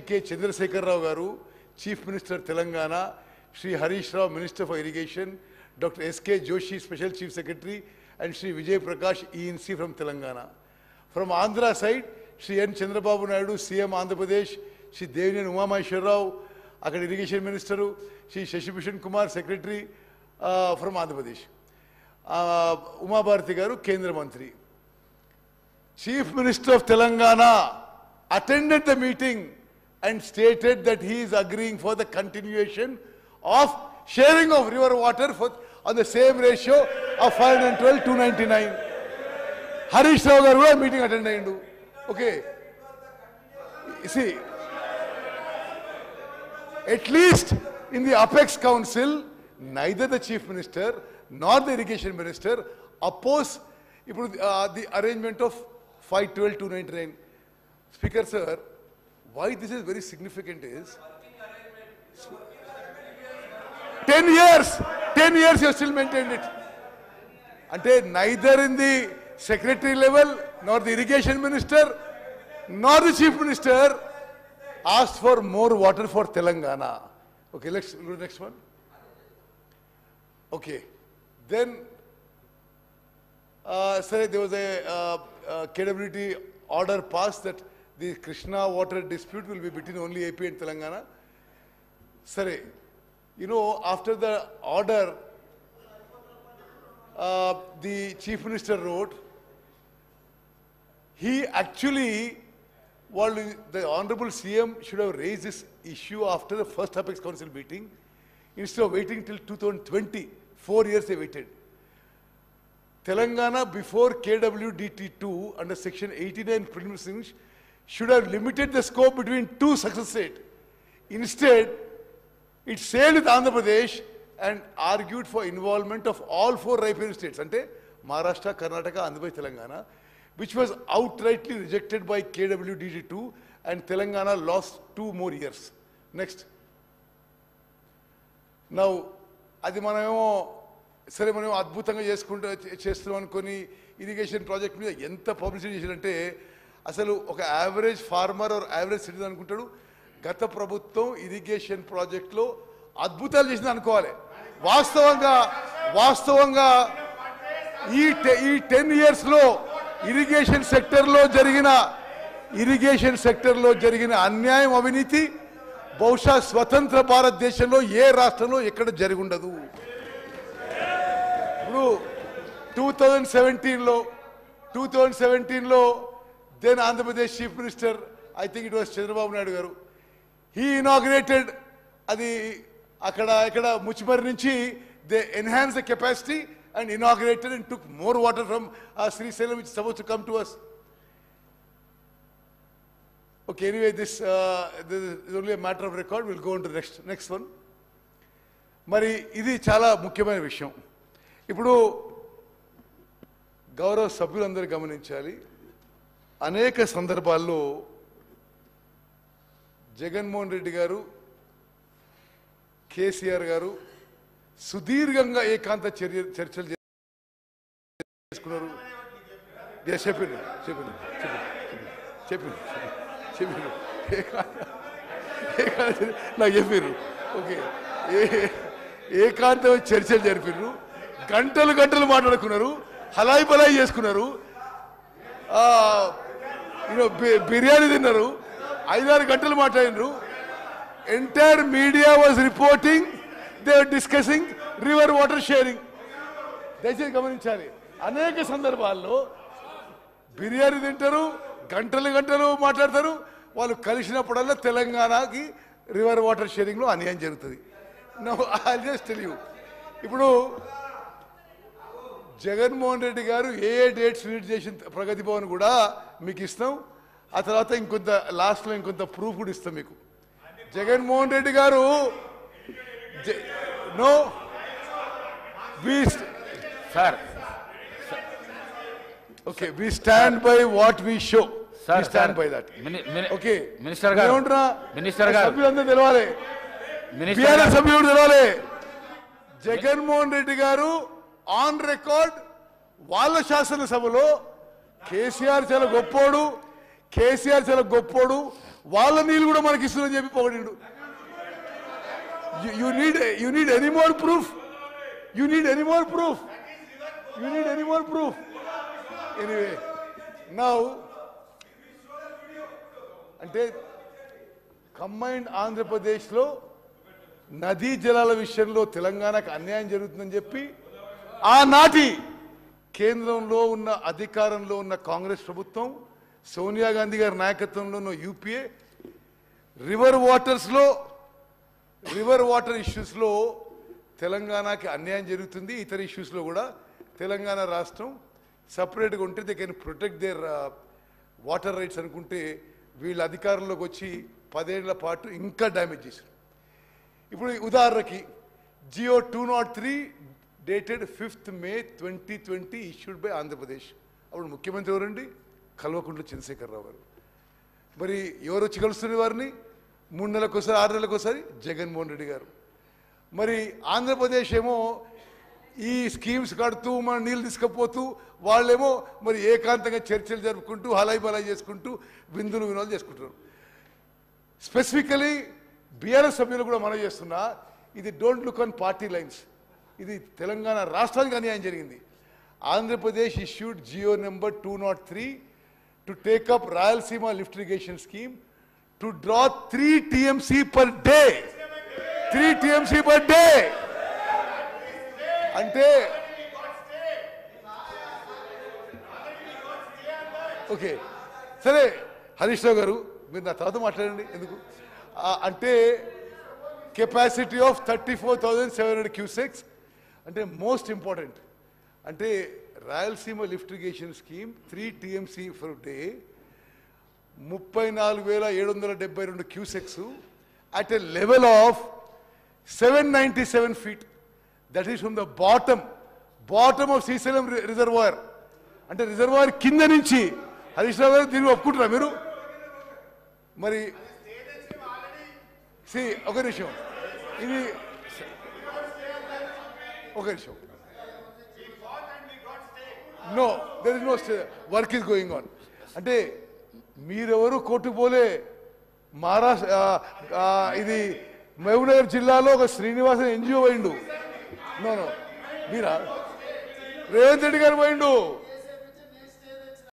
K. Chandrasekhar Rao Garu, Chief Minister Telangana, Shri Harish Rao, Minister for Irrigation, Dr. S.K. Joshi, Special Chief Secretary, and Shri Vijay Prakash, ENC from Telangana. From Andhra side, Shri N. Chandrababu Naidu, CM Andhra Pradesh, Shri Devinian Umamaheshwar Rao, Akkada Irrigation Minister, Shri Shashi Bhushan Kumar, Secretary from Andhra Pradesh. Uma Bharati Garu, Kendra Mantri. Chief Minister of Telangana attended the meeting and stated that he is agreeing for the continuation of sharing of river water on the same ratio of 512 to 299. Harish Rao Garu meeting attended. Okay. See, at least in the Apex Council, neither the Chief Minister nor the Irrigation Minister oppose the arrangement of 512 to 299. Speaker sir, why this is very significant is 10 years you have still maintained it. And neither in the secretary level, nor the irrigation minister, nor the chief minister asked for more water for Telangana. Okay, let's go to the next one. Okay, then sir, there was a KWT order passed that the Krishna water dispute will be between only AP and Telangana. Sir, you know, after the order, the Chief Minister wrote, he actually, the Honorable CM should have raised this issue after the first Apex Council meeting, instead of waiting till 2020. 4 years they waited. Telangana before KWDT2 under section 89 preliminaries should have limited the scope between two success states. Instead, it sailed with Andhra Pradesh and argued for involvement of all four riparian states, ante Maharashtra, Karnataka, Andhra Pradesh, Telangana, which was outrightly rejected by KWDT2, and Telangana lost 2 more years. Next. Now, adi manamo సరే మనం అద్భుతంగా చేస్తున్నాం అనుకొని irrigation project మీద ఎంత publicity చేశారంటే అసలు ఒక average farmer or average citizen అనుకుంటాడు గత ప్రభుత్వం ఇరిగేషన్ ప్రాజెక్ట్లో అద్భుతాలు చేసింది అనుకోవాలి. వాస్తవంగా ఈ 10 ఇయర్స్లో ఇరిగేషన్ సెక్టర్లో జరిగిన అన్యాయం, అవినీతి బహుశా స్వతంత్ర భారతదేశంలో ఏ రాష్ట్రంలో ఎక్కడ జరిగి ఉండదు. 2017లో then Andhra Pradesh Chief Minister, I think it was Chandrababu Naidu garu, he inaugurated adi akkada Muchimari nunchi they enhanced the capacity and inaugurated and took more water from Srisailam, which is supposed to come to us. Okay, anyway, this is only a matter of record. We'll go on to the next one. Mari idi chala mukyamaina vishayam. ఇప్పుడు గౌరవ సభ్యులందరూ గమనించాలి, అనేక సందర్భాల్లో జగన్మోహన్ రెడ్డి గారు, కేసీఆర్ గారు సుదీర్ఘంగా ఏకాంత చర్చలు చేసుకున్నారు. చెప్పారు నాకు చెప్పారు. ఓకే, ఏకాంత చర్చలు జరిపారు, గంటలు మాట్లాడుకున్నారు, హలాయి బలాయి చేసుకున్నారు, బిర్యానీ తిన్నారు, 5-6 గంటలు మాట్లాడినారు. Entire media was reporting, they are discussing river water sharing. దయచేసి గమనించాలి, అనేక సందర్భాల్లో బిర్యానీ తింటారు, గంటలు మాట్లాడతారు, వాళ్ళు కలిసినప్పుడల్లా తెలంగాణకి రివర్ వాటర్ షేరింగ్లో అన్యాయం జరుగుతుంది. Now I just tell you, ఇప్పుడు జగన్మోహన్ రెడ్డి గారు ఏ డేట్స్ రిలీజ్ చేసిన ప్రగతి భవన్ కూడా మీకు ఇస్తాం. ఆ తర్వాత ఇంకొంత లాస్ట్లో ఇంకొంత ప్రూఫ్ కూడా ఇస్తాం మీకు. Jaganmohan Reddy garu no sir, okay, we stand by what we show, we stand by that. Okay, minister garu సభ్యులందరూ తెలవాలి, బీఆర్ఎస్ సభ్యుడు తెలవాలి. జగన్మోహన్ రెడ్డి గారు ఆన్ రికార్డ్ వాళ్ళ శాసనసభలో కేసీఆర్ చాలా గొప్పోడు, వాళ్ళ నీళ్ళు కూడా మనకి ఇస్తుందని చెప్పి పొగిడిండు. You need any more proof? You need any more proof? You need any more proof? Anyway, now అంటే కంబైన్డ్ ఆంధ్రప్రదేశ్లో నదీ జలాల విషయంలో తెలంగాణకు అన్యాయం జరుగుతుందని చెప్పి ఆనాటి కేంద్రంలో ఉన్న అధికారంలో ఉన్న కాంగ్రెస్ ప్రభుత్వం, సోనియా గాంధీ గారి నాయకత్వంలో ఉన్న యూపీఏ రివర్ వాటర్ ఇష్యూస్లో తెలంగాణకి అన్యాయం జరుగుతుంది. ఇతర ఇష్యూస్లో కూడా తెలంగాణ రాష్ట్రం సపరేట్గా ఉంటే they can protect there water rides అనుకుంటే వీళ్ళ అధికారంలోకి వచ్చి 10 ఏళ్ల పాటు ఇంకా డ్యామేజ్ చేశారు. ఇప్పుడు ఉదాహరణకి GO 203 dated 5th May 2020 issued by Andhra Pradesh. అప్పుడు ముఖ్యమంత్రి ఎవరండి? కల్వకుంట్ల చంద్రశేఖరరావు గారు. మరి ఎవరు వచ్చి కలుస్తున్న వారిని? 3 నెలలకోసారి 6 నెలలకోసారి జగన్మోహన్ రెడ్డి గారు. మరి ఆంధ్రప్రదేశ్ ఏమో ఈ స్కీమ్స్ కడుతూ మన నీళ్ళు తీసుకుపోతూ వాళ్ళేమో మరి ఏకాంతంగా చర్చలు జరుపుకుంటూ హలాయి బలాయి చేసుకుంటూ విందులు వినోదాలు చేసుకుంటారు. స్పెసిఫికలీ బీఆర్ఎస్ సభ్యులు కూడా మనం చేస్తున్నా, ఇది don't look on party lines, ఇది తెలంగాణ రాష్ట్రానికి అన్యాయం జరిగింది. Andhra Pradesh issued GO number 203 to take up Rayalaseema lift irrigation scheme to draw 3 TMC per day. 3 TMC per day అంటే ఓకే సరే హరీష్ రావు గారు మీరు నా తర్వాత మాట్లాడండి. ఎందుకు అంటే కెపాసిటీ ఆఫ్ 34,700 క్యూసెక్స్ అంటే మోస్ట్ ఇంపార్టెంట్. అంటే Rayalaseema lift irrigation scheme 3 TMC for day 34,772 cusecs at a level of 797 feet. That is from the bottom of Srisalam reservoir. అంటే రిజర్వాయర్ కింద నుంచి. హరీష్ రావు గారు దీన్ని ఒప్పుకుంటారా మీరు? మరి ఒక నిమిషం, ఇది ఒక నిమిషం. No there is no work is going on. అంటే మీరెవరు కోర్టుకు పోలే. మహారాష్ట్ర ఇది మహబూబ్నగర్ జిల్లాలో ఒక శ్రీనివాసన్ ఎన్జిఓ పోయిండు. నో మీరా రేవంత్ రెడ్డి గారు పోయిండు.